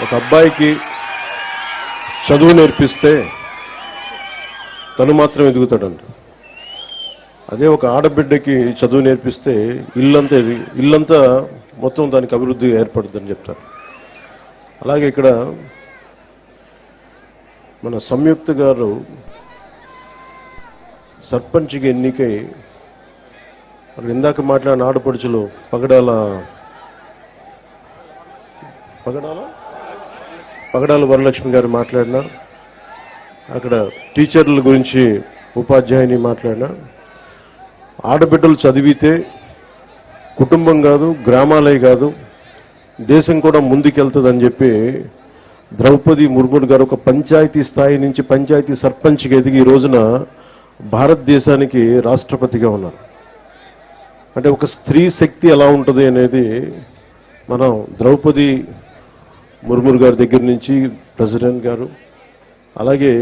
ఒక అబ్బాయికి చదువు నేర్పిస్తే తను మాత్రం ఎదుగుతాడంట. అదే ఒక ఆడబిడ్డకి చదువు నేర్పిస్తే ఇల్లంతా మొత్తం దానికి అభివృద్ధి ఏర్పడుతుందని చెప్తారు. అలాగే ఇక్కడ మన సంయుక్త గారు సర్పంచ్కి ఎన్నికై అక్కడ ఇందాక మాట్లాడిన ఆడపడుచులు పగడాల వరలక్ష్మి గారు మాట్లాడినా, అక్కడ టీచర్ల గురించి ఉపాధ్యాయుని మాట్లాడినా, ఆడబిడ్డలు చదివితే కుటుంబం కాదు, గ్రామాలే కాదు, దేశం కూడా ముందుకెళ్తుందని చెప్పి ద్రౌపది ముర్ము గారు ఒక పంచాయతీ స్థాయి నుంచి పంచాయతీ సర్పంచ్కి ఎదిగి ఈ రోజున భారతదేశానికి రాష్ట్రపతిగా ఉన్నారు. అంటే ఒక స్త్రీ శక్తి ఎలా ఉంటుంది అనేది మనం ద్రౌపది ముర్ము గారి దగ్గర నుంచి ప్రెసిడెంట్ గారు, అలాగే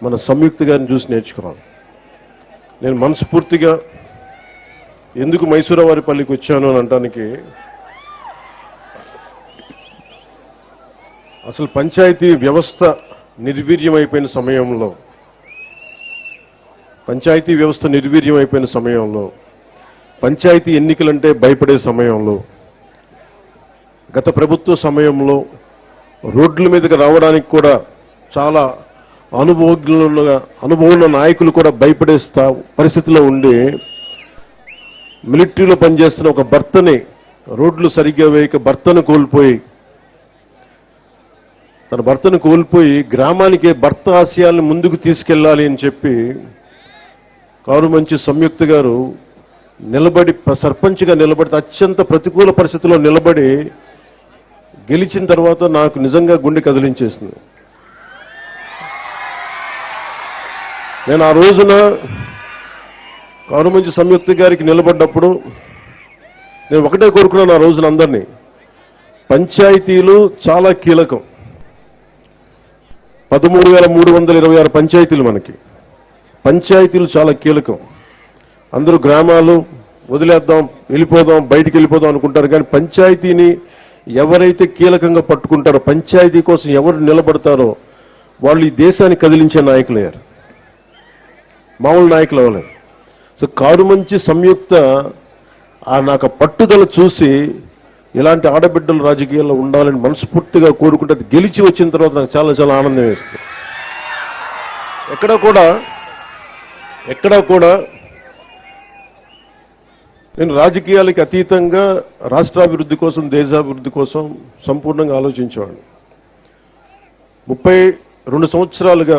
మన సంయుక్త గారిని చూసి నేర్చుకోవాలి. నేను మనస్ఫూర్తిగా ఎందుకు మైసూరావారిపల్లికి వచ్చాను అని అనడానికి, అసలు పంచాయతీ వ్యవస్థ నిర్వీర్యమైపోయిన సమయంలో, పంచాయతీ ఎన్నికలంటే భయపడే సమయంలో, గత ప్రభుత్వ సమయంలో రోడ్ల మీదకి రావడానికి కూడా చాలా అనుభవం నాయకులు కూడా భయపడే పరిస్థితిలో ఉండి, మిలిటరీలో పనిచేస్తున్న ఒక భర్తని రోడ్లు సరిగ్గా వేయక తన భర్తను కోల్పోయి గ్రామానికి భర్త ఆశయాలను ముందుకు తీసుకెళ్లాలి అని చెప్పి కారుమంచి సంయుక్త గారు సర్పంచ్గా నిలబడి అత్యంత ప్రతికూల పరిస్థితుల్లో నిలబడి గెలిచిన తర్వాత నాకు నిజంగా గుండె కదిలించేసింది. నేను ఆ రోజున కారుమంచి సంయుక్త గారికి నిలబడ్డప్పుడు నేను ఒకటే కోరుకున్నాను ఆ రోజున అందరినీ, పంచాయతీలు చాలా కీలకం. 13,326 పంచాయతీలు మనకి. పంచాయతీలు చాలా కీలకం. అందరూ గ్రామాలు వదిలేద్దాం, బయటికి వెళ్ళిపోదాం అనుకుంటారు. కానీ పంచాయతీని ఎవరైతే కీలకంగా పట్టుకుంటారో, పంచాయతీ కోసం ఎవరు నిలబడతారో వాళ్ళు ఈ దేశాన్ని కదిలించే నాయకులయ్యారు, మామూలు నాయకులు అవ్వలేదు. సో కారుమంచి సంయుక్త నాకు పట్టుదల చూసి ఇలాంటి ఆడబిడ్డలు రాజకీయాల్లో ఉండాలని మనస్ఫూర్తిగా కోరుకుంటే, అది గెలిచి వచ్చిన తర్వాత నాకు చాలా చాలా ఆనందం వేస్తుంది. ఎక్కడా కూడా నేను రాజకీయాలకి అతీతంగా రాష్ట్రాభివృద్ధి కోసం, దేశాభివృద్ధి కోసం సంపూర్ణంగా ఆలోచించేవాడిని. 32 సంవత్సరాలుగా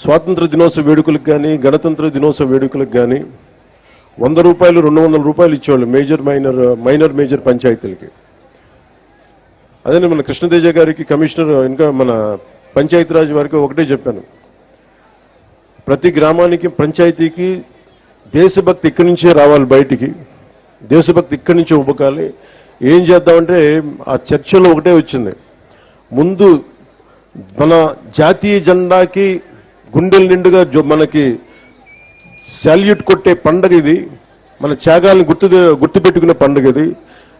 స్వాతంత్ర దినోత్సవ వేడుకలకు కానీ, గణతంత్ర దినోత్సవ వేడుకలకు కానీ 100 రూపాయలు, 200 రూపాయలు ఇచ్చేవాళ్ళు మైనర్ మేజర్ పంచాయతీలకి. అదే మన కృష్ణతేజ గారికి, కమిషనర్, ఇంకా మన పంచాయతీరాజ్ వారికి ఒకటే చెప్పాను, ప్రతి గ్రామానికి, పంచాయతీకి దేశభక్తి ఇక్కడి నుంచే రావాలి, బయటికి దేశభక్తి ఇక్కడి నుంచే ఉబ్బకాలి. ఏం చేద్దామంటే ఆ చర్చలో ఒకటే వచ్చింది, ముందు మన జాతీయ జెండాకి గుండెల నిండుగా మనకి శాల్యూట్ కొట్టే పండుగ ఇది, మన త్యాగాలను గుర్తుపెట్టుకునే పండుగ ఇది.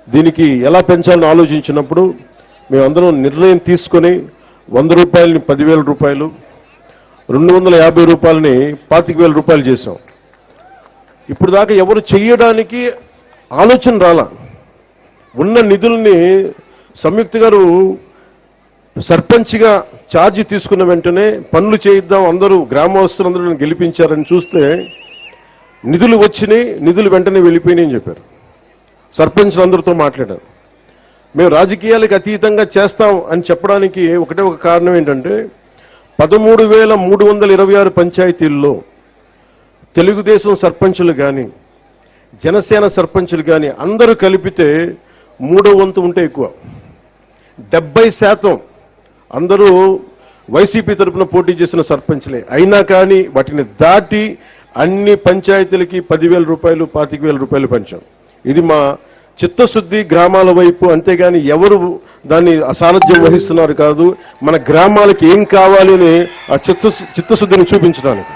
దీనికి ఎలా పెంచాలని ఆలోచించినప్పుడు మేమందరం నిర్ణయం తీసుకొని 100 రూపాయలని 10,000 రూపాయలు, 250 రూపాయలని 25,000 రూపాయలు చేశాం. ఇప్పుడు దాకా ఎవరు చెయ్యడానికి ఆలోచన రాలా. ఉన్న నిధుల్ని సంయుక్త గారు సర్పంచ్గా ఛార్జీ తీసుకున్న వెంటనే పనులు చేయిద్దాం, అందరూ గ్రామస్తులందరూ గెలిపించారని చూస్తే నిధులు వచ్చినాయి, నిధులు వెంటనే వెళ్ళిపోయినాయని చెప్పారు. సర్పంచ్లందరితో మాట్లాడారు. మేము రాజకీయాలకు అతీతంగా చేస్తాం అని చెప్పడానికి ఒకటే ఒక కారణం ఏంటంటే, 13,326 పంచాయతీల్లో తెలుగుదేశం సర్పంచులు కానీ, జనసేన సర్పంచులు కానీ అందరూ కలిపితే 3వ వంతు ఉంటే ఎక్కువ. 70% అందరూ వైసీపీ తరఫున పోటీ చేసిన సర్పంచ్లే. అయినా కానీ వాటిని దాటి అన్ని పంచాయతీలకి 10,000 రూపాయలు, 25,000 రూపాయలు పంచాం. ఇది మా చిత్తశుద్ధి గ్రామాల వైపు. అంతేగాని ఎవరు దాన్ని అసారథ్యం వహిస్తున్నారు కాదు, మన గ్రామాలకి ఏం కావాలి అని ఆ చిత్తశుద్ధిని చూపించడానికి.